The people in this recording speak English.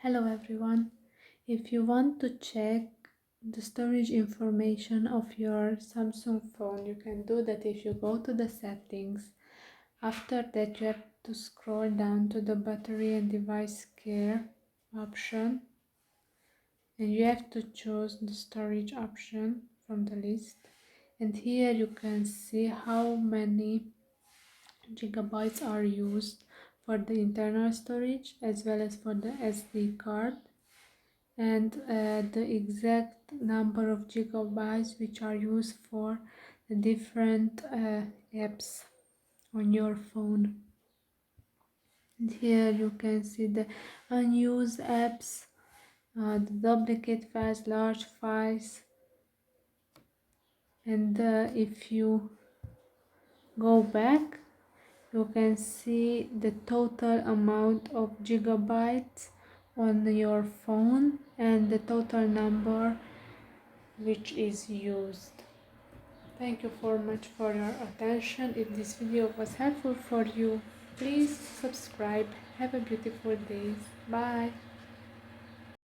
Hello everyone. If you want to check the storage information of your Samsung phone, you can do that if you go to the settings. After that, you have to scroll down to the battery and device care option, and you have to choose the storage option from the list. And here you can see how many gigabytes are used for the internal storage as well as for the SD card, and the exact number of gigabytes which are used for the different apps on your phone. And here you can see the unused apps, the duplicate files, large files, and if you go back you can see the total amount of gigabytes on your phone and the total number which is used. Thank you for much for your attention. If this video was helpful for you, please subscribe. Have a beautiful day. Bye.